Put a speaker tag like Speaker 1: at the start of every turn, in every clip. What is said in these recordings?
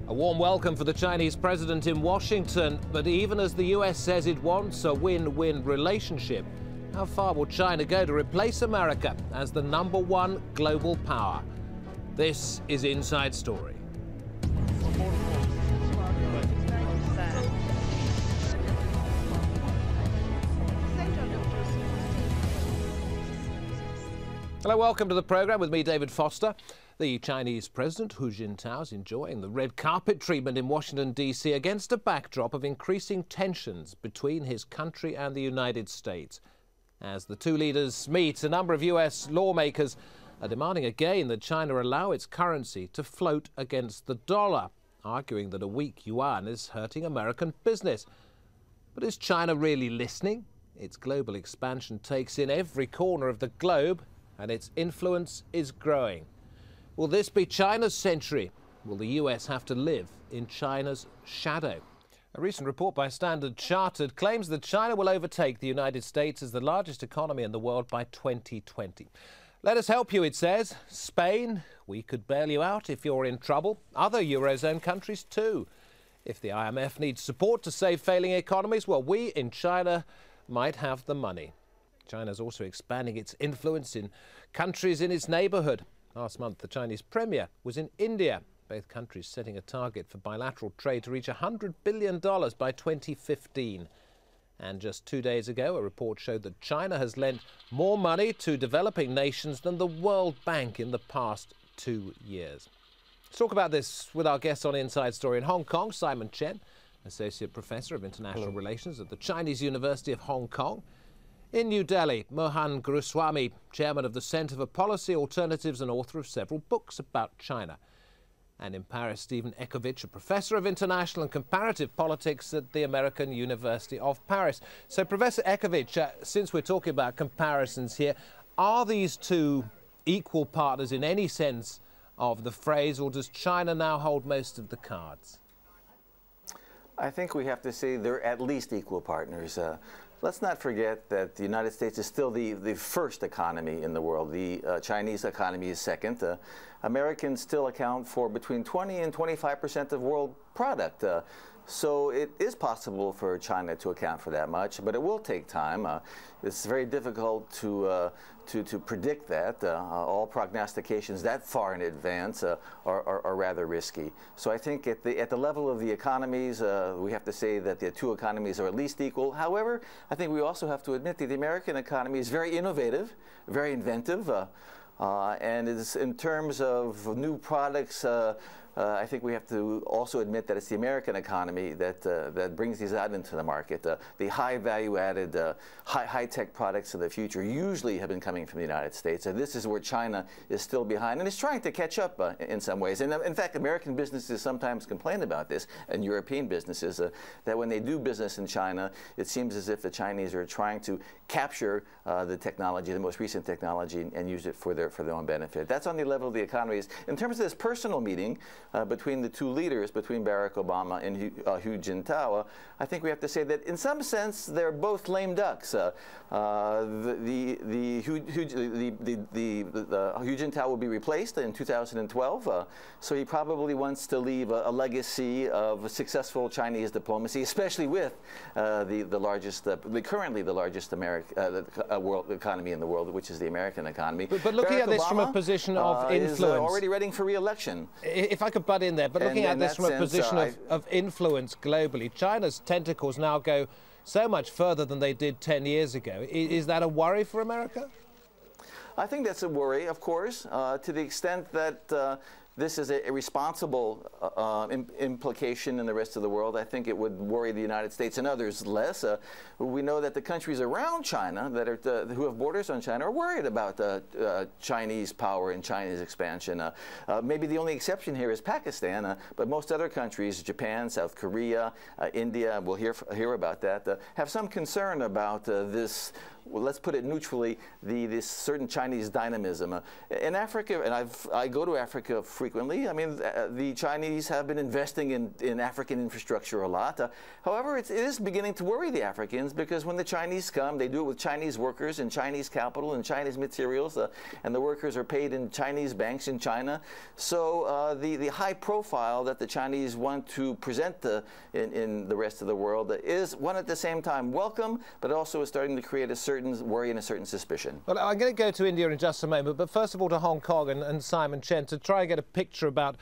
Speaker 1: A warm welcome for the Chinese president in Washington, but even as the US says it wants a win-win relationship, how far will China go to replace America as the #1 global power? This is Inside Story. Hello, welcome to the program with me, David Foster. The Chinese President Hu Jintao is enjoying the red carpet treatment in Washington, D.C. against a backdrop of increasing tensions between his country and the United States. As the two leaders meet, a number of U.S. lawmakers are demanding again that China allow its currency to float against the dollar, arguing that a weak yuan is hurting American business. But is China really listening? Its global expansion takes in every corner of the globe, and its influence is growing. Will this be China's century? Will the US have to live in China's shadow? A recent report by Standard Chartered claims that China will overtake the United States as the largest economy in the world by 2020. Let us help you, it says. Spain, we could bail you out if you're in trouble. Other Eurozone countries too. If the IMF needs support to save failing economies, well, we in China might have the money. China's also expanding its influence in countries in its neighborhood. Last month, the Chinese premier was in India, both countries setting a target for bilateral trade to reach $100 billion by 2015. And just 2 days ago, a report showed that China has lent more money to developing nations than the World Bank in the past 2 years. Let's talk about this with our guest on Inside Story in Hong Kong, Simon Chen, Associate Professor of International Relations at the Chinese University of Hong Kong. In New Delhi, Mohan Guruswamy, chairman of the Centre for Policy Alternatives and author of several books about China. And in Paris, Stephen Ekovich, a professor of international and comparative politics at the American University of Paris. So, Professor Ekovich, since we're talking about comparisons here, are these two equal partners in any sense of the phrase, or does China now hold most of the cards?
Speaker 2: I think we have to say they're at least equal partners. Let's not forget that the United States is still the first economy in the world. The Chinese economy is second. Americans still account for between 20 and 25% of world product. So it is possible for China to account for that much, but it will take time. It's very difficult to predict that. All prognostications that far in advance are rather risky. So I think at the level of the economies, we have to say that the two economies are at least equal. However, I think we also have to admit that the American economy is very innovative, very inventive, and is in terms of new products. I think we have to also admit that it's the American economy that brings these out into the market. The high value-added, high-tech products of the future usually have been coming from the United States. And this is where China is still behind and is trying to catch up in some ways. And in fact, American businesses sometimes complain about this, and European businesses, that when they do business in China, it seems as if the Chinese are trying to capture the technology, the most recent technology, and use it for their own benefit. That's on the level of the economies. In terms of this personal meeting, between the two leaders, between Barack Obama and Hu Jintao, I think we have to say that in some sense they're both lame ducks. Hu Jintao will be replaced in 2012, so he probably wants to leave a legacy of successful Chinese diplomacy, especially with currently the largest world economy in the world, which is the American economy.
Speaker 1: But looking at this from a position of influence,
Speaker 2: is already running for re-election.
Speaker 1: If I could butt in there, but looking at this from a position of influence globally, China's tentacles now go so much further than they did 10 years ago. Is that a worry for America?
Speaker 2: I think that's a worry, of course, to the extent that this is a responsible implication in the rest of the world. I think it would worry the United States and others less. We know that the countries around China who have borders on China are worried about Chinese power and Chinese expansion. Maybe the only exception here is Pakistan, but most other countries, Japan, South Korea, India, we'll hear about that, have some concern about this well, let's put it neutrally, this certain Chinese dynamism. In Africa, and I go to Africa frequently, I mean, the Chinese have been investing in African infrastructure a lot. However, it is beginning to worry the Africans, because when the Chinese come, they do it with Chinese workers and Chinese capital and Chinese materials, and the workers are paid in Chinese banks in China. So the high profile that the Chinese want to present in the rest of the world is, one, at the same time welcome, but also is starting to create a certain worry and a certain suspicion.
Speaker 1: Well, I'm going to go to India in just a moment, but first of all to Hong Kong and Simon Chen to try and get a picture about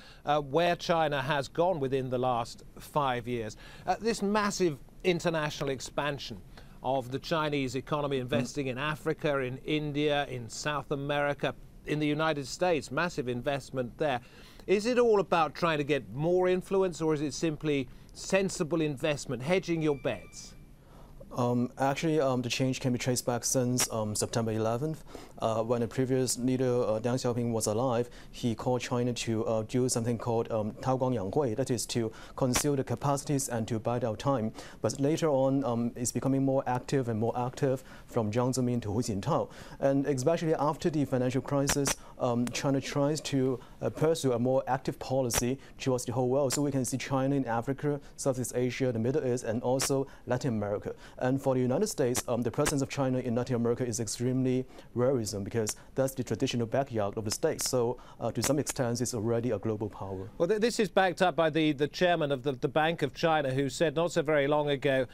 Speaker 1: where China has gone within the last 5 years. This massive international expansion of the Chinese economy, investing in Africa, in India, in South America, in the United States, massive investment there. Is it all about trying to get more influence, or is it simply sensible investment, hedging your bets?
Speaker 3: Actually, the change can be traced back since September 11th, when the previous leader, Deng Xiaoping, was alive. He called China to do something called Tao Guang Yang Hui, that is to conceal the capacities and to bide our time. But later on, it's becoming more active and more active, from Jiang Zemin to Hu Jintao. And especially after the financial crisis, China tries to pursue a more active policy towards the whole world. So we can see China in Africa, Southeast Asia, the Middle East, and also Latin America. And for the United States, the presence of China in Latin America is extremely worrisome, because that's the traditional backyard of the States. So to some extent, it's already a global power.
Speaker 1: Well, this is backed up by the chairman of the Bank of China, who said not so very long ago,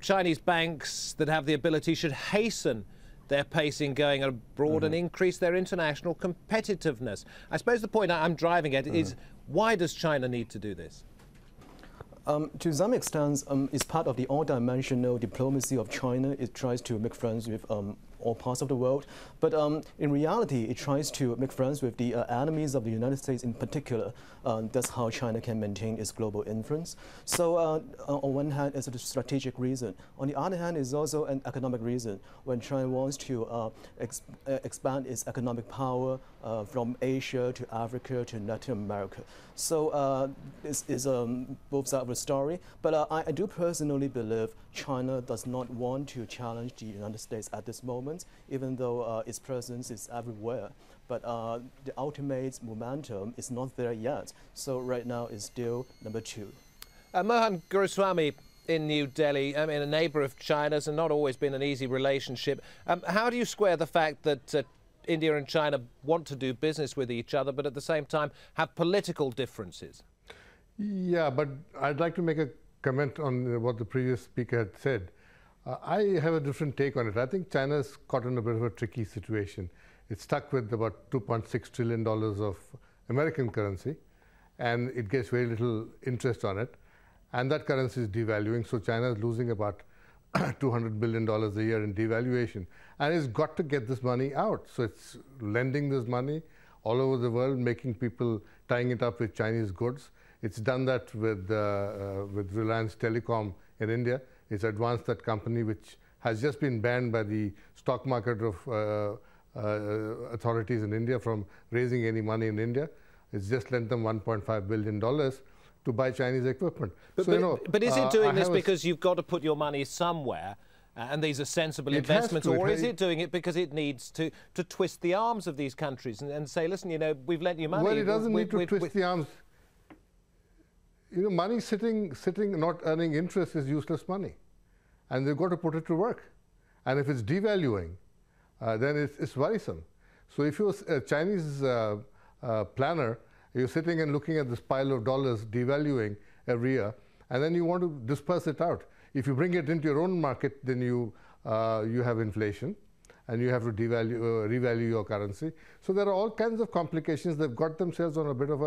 Speaker 1: Chinese banks that have the ability should hasten their pace in going abroad and increase their international competitiveness. I suppose the point I'm driving at is, why does China need to do this?
Speaker 3: To some extent, it's part of the all-dimensional diplomacy of China. It tries to make friends with all parts of the world. But in reality, it tries to make friends with the enemies of the United States in particular. That's how China can maintain its global influence. So on one hand, it's a strategic reason. On the other hand, it's also an economic reason. When China wants to expand its economic power from Asia to Africa to Latin America. So this is both sides of the story. But I do personally believe China does not want to challenge the United States at this moment, even though its presence is everywhere. But the ultimate momentum is not there yet. So right now it's still number 2.
Speaker 1: Mohan Guruswamy in New Delhi, I mean, a neighbour of China's, and not always been an easy relationship. How do you square the fact that India and China want to do business with each other, but at the same time have political differences?
Speaker 4: Yeah, but I'd like to make a comment on what the previous speaker had said. I have a different take on it. I think China's caught in a bit of a tricky situation. It's stuck with about $2.6 trillion of American currency, and it gets very little interest on it. And that currency is devaluing, so China is losing about $200 billion a year in devaluation. And it's got to get this money out. So it's lending this money all over the world, making people, tying it up with Chinese goods. It's done that with Reliance Telecom in India. It's advanced that company, which has just been banned by the stock market of authorities in India from raising any money in India. It's just lent them $1.5 billion to buy Chinese equipment.
Speaker 1: But is it doing this because you've got to put your money somewhere, and these are sensible investments, or is it doing it because it needs to twist the arms of these countries and say, listen, you know, we've lent you money.
Speaker 4: Well, it doesn't need to twist the arms. You know, money sitting not earning interest is useless money, and they've got to put it to work. And if it's devaluing, then it's worrisome. So if you're a Chinese planner, you're sitting and looking at this pile of dollars devaluing every year, and then you want to disperse it out. If you bring it into your own market, then you have inflation, and you have to revalue your currency. So there are all kinds of complications. They've got themselves on a bit of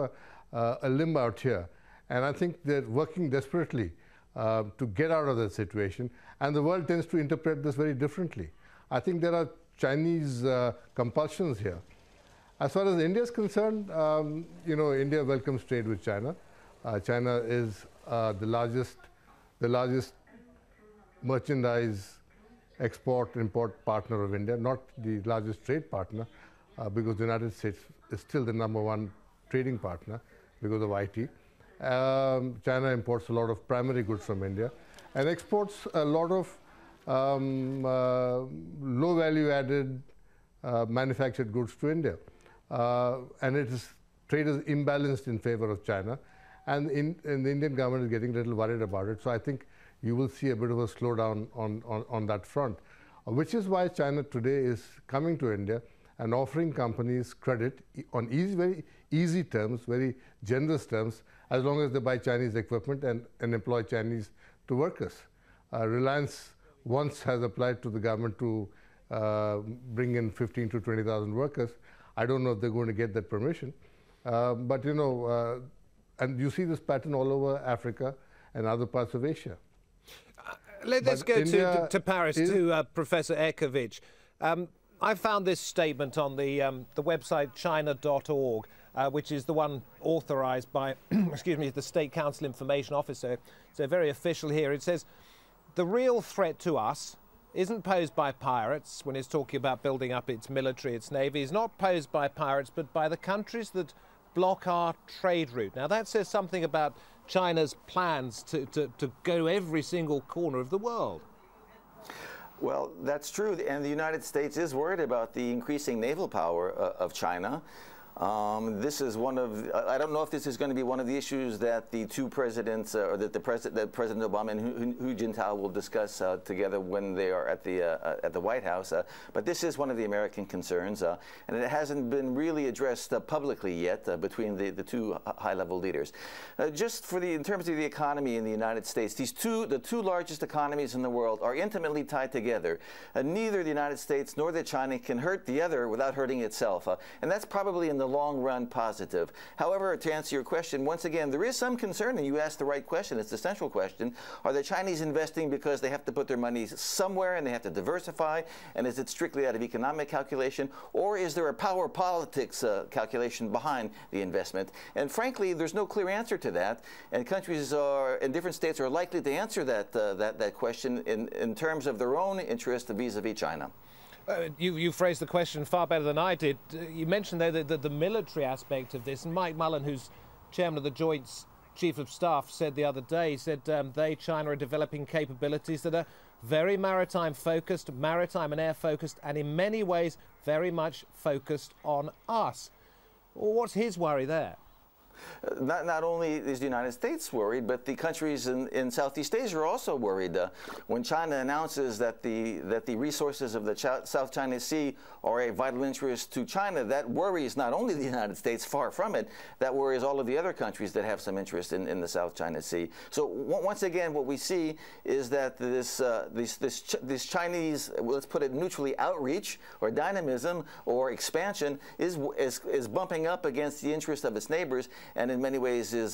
Speaker 4: a limb out here. And I think they're working desperately to get out of that situation. And the world tends to interpret this very differently. I think there are Chinese compulsions here. As far as India is concerned, you know, India welcomes trade with China. China is the largest merchandise export-import partner of India, not the largest trade partner, because the United States is still the #1 trading partner because of IT. China imports a lot of primary goods from India and exports a lot of low value added manufactured goods to India. And trade is imbalanced in favor of China. And the Indian government is getting a little worried about it. So I think you will see a bit of a slowdown on that front, which is why China today is coming to India and offering companies credit on very easy terms, very generous terms, as long as they buy Chinese equipment and employ Chinese workers. Reliance once has applied to the government to bring in 15 to 20,000 workers. I don't know if they're going to get that permission. But, you know, and you see this pattern all over Africa and other parts of Asia.
Speaker 1: Let's go to Paris, to Professor Erkovich. I found this statement on the website china.org, which is the one authorized by, excuse me, the State Council Information Officer. So very official here. It says, the real threat to us isn't posed by pirates, when it's talking about building up its military, its navy, is not posed by pirates, but by the countries that block our trade route. Now that says something about China's plans to go every single corner of the world.
Speaker 2: Well, that's true, and the United States is worried about the increasing naval power of China. This is one of, I don't know if this is going to be one of the issues that the two presidents, or that President Obama and Hu Jintao will discuss together when they are at the White House. But this is one of the American concerns, and it hasn't been really addressed publicly yet between the two high-level leaders. Just in terms of the economy in the United States, the two largest economies in the world are intimately tied together. Neither the United States nor China can hurt the other without hurting itself, and that's probably in the long run positive. However, to answer your question, once again, there is some concern, and you asked the right question. It's the central question. Are the Chinese investing because they have to put their money somewhere and they have to diversify? And is it strictly out of economic calculation? Or is there a power politics calculation behind the investment? And frankly, there's no clear answer to that. And countries in different states are likely to answer that question in terms of their own interest vis-a-vis China.
Speaker 1: You phrased the question far better than I did. You mentioned, though, the military aspect of this. And Mike Mullen, who's chairman of the Joint Chief of Staff, said the other day, he said China, are developing capabilities that are very maritime-focused, maritime and air-focused, and in many ways very much focused on us. Well, what's his worry there?
Speaker 2: Not only is the United States worried, but the countries in Southeast Asia are also worried. When China announces that the resources of the South China Sea are a vital interest to China, that worries not only the United States, far from it, that worries all of the other countries that have some interest in the South China Sea. So once again, what we see is that this Chinese, let's put it neutrally, outreach or dynamism or expansion is bumping up against the interest of its neighbors, and in many ways is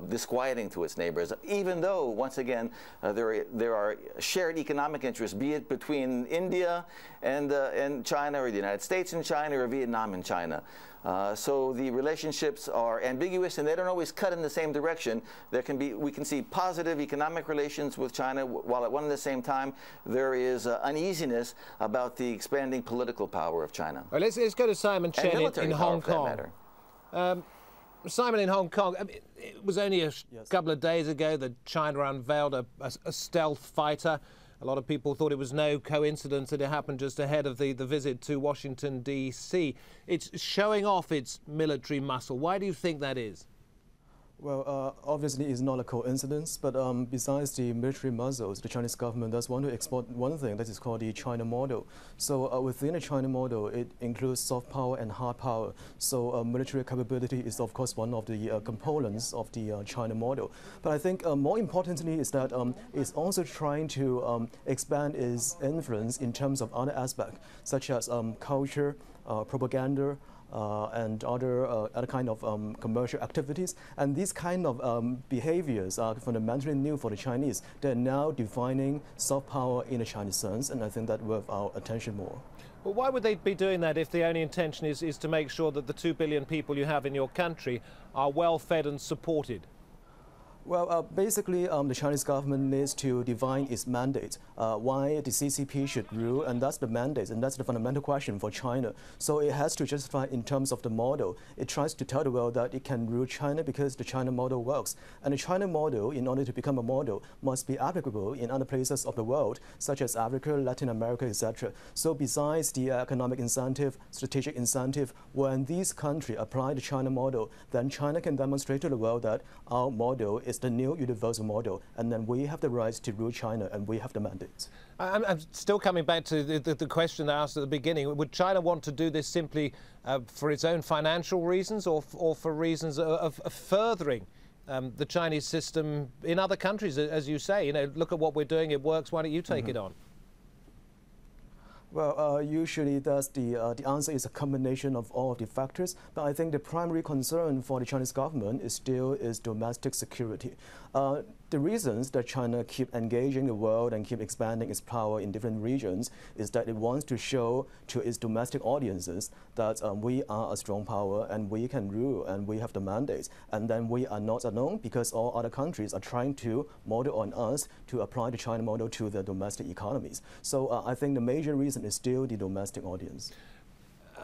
Speaker 2: disquieting to its neighbors, even though, once again, there are shared economic interests, be it between India and China, or the United States and China, or Vietnam and China. So the relationships are ambiguous, and they don't always cut in the same direction. We can see positive economic relations with China, while at one and the same time there is uneasiness about the expanding political power of China.
Speaker 1: Well, let's go to Simon Chen in Hong Kong. Simon, in Hong Kong, it was only a couple of days ago that China unveiled a stealth fighter. A lot of people thought it was no coincidence that it happened just ahead of the visit to Washington, D.C. It's showing off its military muscle. Why do you think that is?
Speaker 3: Well, obviously it's not a coincidence, but besides the military muscles, the Chinese government does want to export one thing that is called the China model. So within the China model, it includes soft power and hard power. So military capability is, of course, one of the components of the China model. But I think more importantly is that it's also trying to expand its influence in terms of other aspects, such as culture, propaganda, and other kind of commercial activities. And these kind of behaviors are fundamentally new for the Chinese. They're now defining soft power in a Chinese sense, and I think that worth our attention more.
Speaker 1: Well, why would they be doing that if the only intention is to make sure that the 2 billion people you have in your country are well fed and supported?
Speaker 3: Well, basically, the Chinese government needs to define its mandate, why the CCP should rule, and that's the mandate, and that's the fundamental question for China. So it has to justify in terms of the model. It tries to tell the world that it can rule China because the China model works. And the China model, in order to become a model, must be applicable in other places of the world, such as Africa, Latin America, etc. So besides the economic incentive, strategic incentive, when these countries apply the China model, then China can demonstrate to the world that our model is the new universal model, and then we have the right to rule China, and we have the mandate.
Speaker 1: I'm still coming back to the question I asked at the beginning. Would China want to do this simply for its own financial reasons, or for reasons of furthering the Chinese system in other countries? As you say, look at what we're doing, it works, why don't you take it on?
Speaker 3: Well, usually the answer is a combination of all of the factors, but I think the primary concern for the Chinese government is still domestic security. The reasons that China keep engaging the world and keep expanding its power in different regions is that it wants to show to its domestic audiences that we are a strong power and we can rule and we have the mandate. And then we are not alone because all other countries are trying to model on us to apply the China model to their domestic economies. So I think the major reason is still the domestic audience.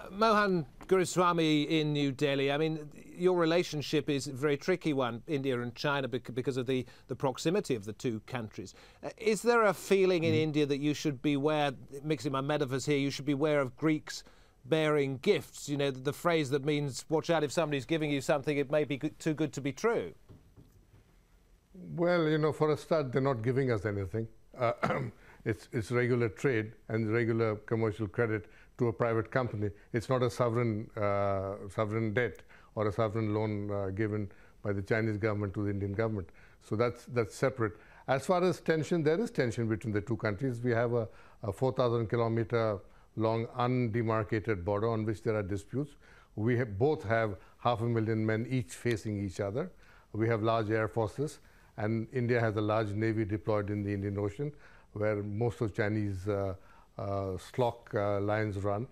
Speaker 1: Mohan Guruswamy in New Delhi, I mean, your relationship is a very tricky one, India and China, because of the proximity of the two countries. Is there a feeling in India that you should beware, mixing my metaphors here, you should beware of Greeks bearing gifts? You know, the phrase that means, watch out, if somebody's giving you something, it may be too good to be true.
Speaker 4: Well, for a start, they're not giving us anything. It's regular trade and regular commercial credit to a private company. It's not a sovereign debt or a sovereign loan given by the Chinese government to the Indian government. So that's separate. As far as tension, there is tension between the two countries. We have a 4,000-kilometer long undemarcated border on which there are disputes. We both have 500,000 men each facing each other. We have large air forces, and India has a large navy deployed in the Indian Ocean, where most of Chinese slock lines run.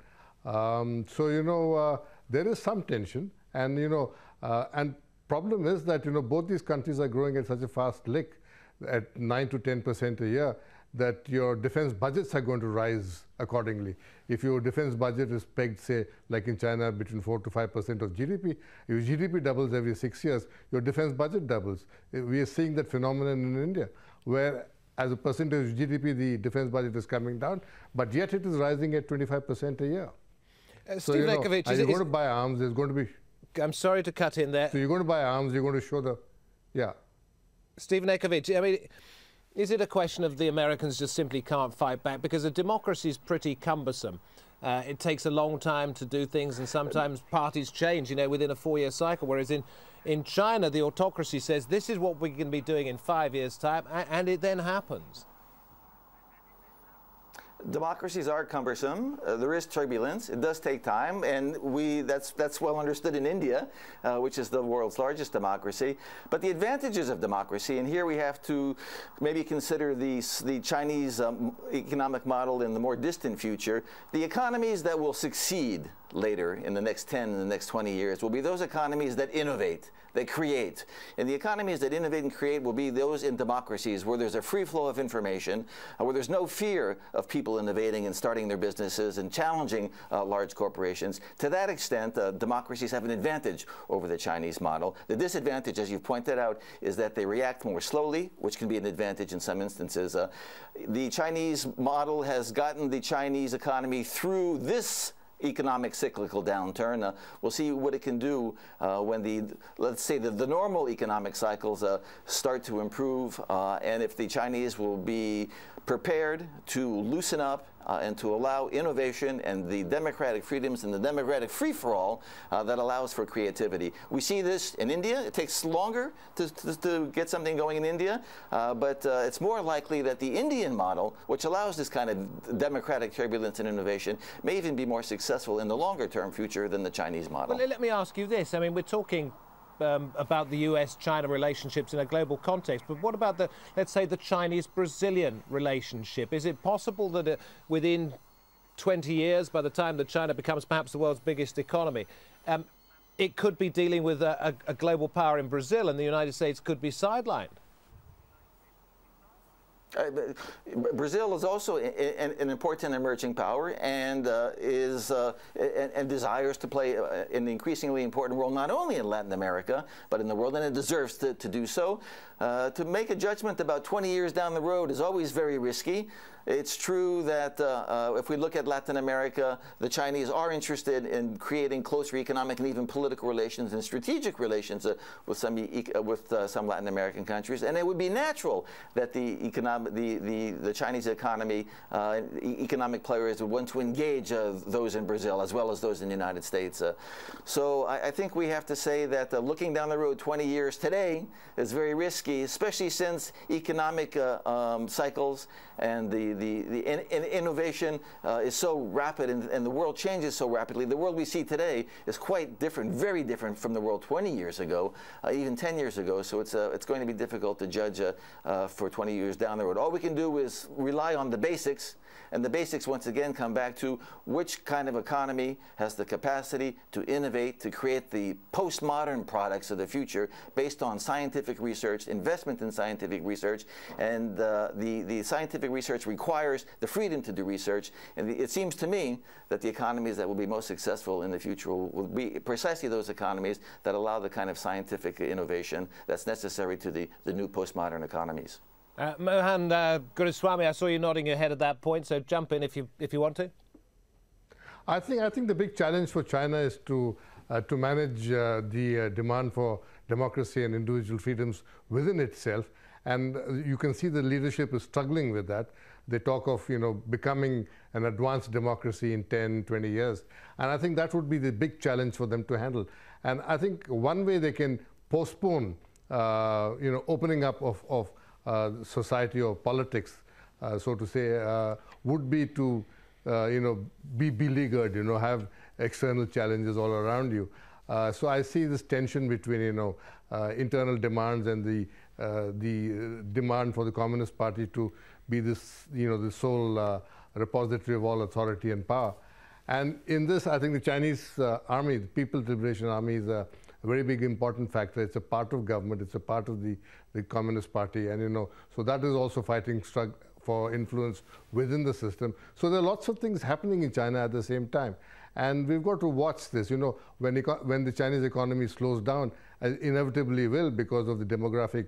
Speaker 4: So, there is some tension, and, and problem is that, both these countries are growing at such a fast lick, at 9 to 10% a year, that your defense budgets are going to rise accordingly. If your defense budget is pegged, say, like in China, between 4 to 5% of GDP, if GDP doubles every 6 years, your defense budget doubles. We are seeing that phenomenon in India, where as a percentage of GDP, the defense budget is coming down, but yet it is rising at 25% a year. So,
Speaker 1: Steve Nekovic,
Speaker 4: you're going to buy arms, there's going to be...
Speaker 1: I'm sorry to cut in there.
Speaker 4: So you're going to buy arms, you're going to show the... Yeah.
Speaker 1: Steve Nekovic, I mean, is it a question of the Americans just simply can't fight back? Because a democracy is pretty cumbersome. It takes a long time to do things, and sometimes parties change, within a 4-year cycle, whereas in China, the autocracy says this is what we're going to be doing in 5 years' time, and it then happens.
Speaker 2: Democracies are cumbersome. There is turbulence. It does take time, and that's well understood in India, which is the world's largest democracy. But the advantages of democracy, and here we have to maybe consider the Chinese economic model in the more distant future. The economies that will succeed later in the next 10 and the next 20 years will be those economies that innovate, that create. And the economies that innovate and create will be those in democracies where there's a free flow of information, where there's no fear of people innovating and starting their businesses and challenging large corporations. To that extent, democracies have an advantage over the Chinese model. The disadvantage, as you've pointed out, is that they react more slowly, which can be an advantage in some instances. The Chinese model has gotten the Chinese economy through this economic cyclical downturn. We'll see what it can do when let's say the normal economic cycles start to improve, and if the Chinese will be prepared to loosen up and to allow innovation and the democratic freedoms and the democratic free-for-all that allows for creativity. We see this in India. It takes longer to get something going in India, but it's more likely that the Indian model, which allows this kind of democratic turbulence and innovation, may even be more successful in the longer-term future than the Chinese model.
Speaker 1: Well, let me ask you this. I mean, we're talking about the US-China relationships in a global context, but what about let's say, the Chinese-Brazilian relationship? Is it possible that within 20 years, by the time that China becomes perhaps the world's biggest economy, it could be dealing with a global power in Brazil, and the United States could be sidelined.
Speaker 2: Brazil is also an important emerging power and desires to play an increasingly important role not only in Latin America but in the world, and it deserves to do so. To make a judgment about 20 years down the road is always very risky. It's true that if we look at Latin America, the Chinese are interested in creating closer economic and even political relations and strategic relations with some Latin American countries, and it would be natural that the Chinese economy, economic players would want to engage those in Brazil as well as those in the United States. So I think we have to say that looking down the road 20 years today is very risky, especially since economic cycles and the innovation is so rapid and the world changes so rapidly. The world we see today is quite different, very different from the world 20 years ago, even 10 years ago. So it's going to be difficult to judge for 20 years down the road. All we can do is rely on the basics. And the basics, once again, come back to which kind of economy has the capacity to innovate, to create the postmodern products of the future based on scientific research, investment in scientific research. And the scientific research requires the freedom to do research. And it seems to me that the economies that will be most successful in the future will be precisely those economies that allow the kind of scientific innovation that's necessary to the new postmodern economies.
Speaker 1: Mohan Guruswamy, I saw you nodding your head at that point, so jump in if you want to.
Speaker 4: I think the big challenge for China is to manage the demand for democracy and individual freedoms within itself, and you can see the leadership is struggling with that. They talk of becoming an advanced democracy in 10, 20 years, and I think that would be the big challenge for them to handle. And I think one way they can postpone opening up of society or politics, so to say, would be to, be beleaguered, have external challenges all around you. So I see this tension between, internal demands and the demand for the Communist Party to be this, the sole repository of all authority and power. And in this, I think the Chinese army, the People's Liberation Army, is a very big important factor. It's a part of government. It's a part of the Communist Party, and so that is also fighting for influence within the system. So there are lots of things happening in China at the same time, and we've got to watch this. When the Chinese economy slows down, inevitably will because of the demographic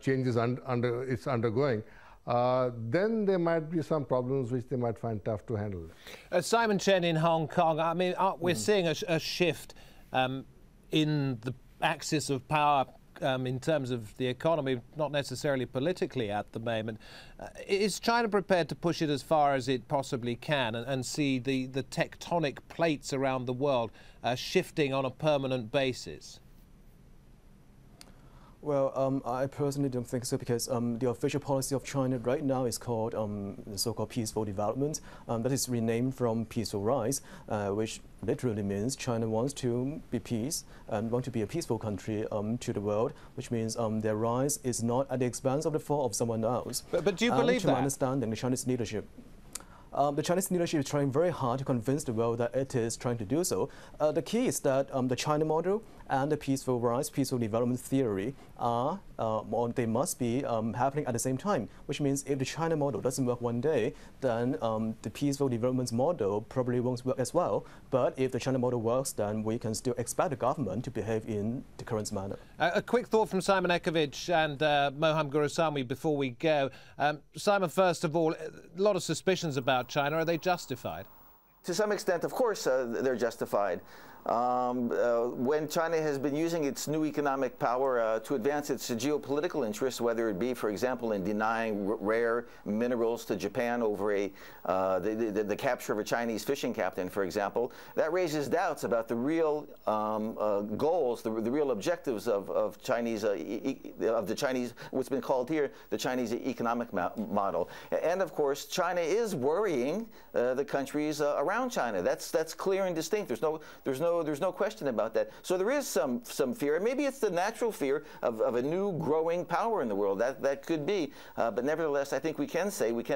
Speaker 4: changes it's undergoing. Then there might be some problems which they might find tough to handle.
Speaker 1: Simon Chen in Hong Kong. I mean, we're seeing a shift in the axis of power in terms of the economy, not necessarily politically at the moment. Is China prepared to push it as far as it possibly can and see the tectonic plates around the world shifting on a permanent basis?
Speaker 3: Well, I personally don't think so, because the official policy of China right now is called the so-called peaceful development. That is renamed from peaceful rise, which literally means China wants to be peace and want to be a peaceful country to the world, which means their rise is not at the expense of the fall of someone else.
Speaker 1: But do you believe that?
Speaker 3: To my understanding, the Chinese leadership is trying very hard to convince the world that it is trying to do so. The key is that the China model and the peaceful rise, peaceful development theory they must be happening at the same time, which means if the China model doesn't work one day, then the peaceful development model probably won't work as well. But if the China model works, then we can still expect the government to behave in the current manner.
Speaker 1: A quick thought from Simon Ekovich and Mohan Guruswamy before we go. Simon, first of all, a lot of suspicions about China. Are they justified?
Speaker 2: To some extent, of course, they're justified. When China has been using its new economic power to advance its geopolitical interests, whether it be, for example, in denying rare minerals to Japan over the capture of a Chinese fishing captain, for example, that raises doubts about the real goals, the real objectives of the Chinese, what's been called here the Chinese economic model. And of course, China is worrying the countries around China. That's clear and distinct. There's no there's no question about that. So there is some fear, and maybe it's the natural fear of a new growing power in the world. That could be, but nevertheless, I think we can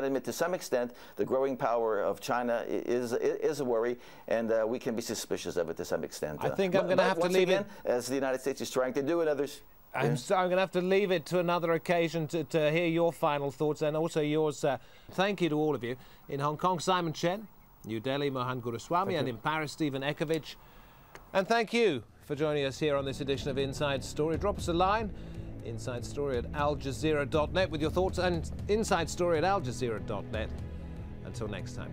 Speaker 2: admit to some extent the growing power of China is a worry, and we can be suspicious of it to some extent.
Speaker 1: I think I'm going to have to leave it,
Speaker 2: as the United States is trying to do, and others.
Speaker 1: I'm going to have to leave it to another occasion to hear your final thoughts, and also yours. Thank you to all of you. In Hong Kong, Simon Chen. New Delhi, Mohan Guruswamy, and in Paris, Stephen Ekovich. And thank you for joining us here on this edition of Inside Story. Drop us a line, insidestory@aljazeera.net, with your thoughts, and insidestory@aljazeera.net. Until next time.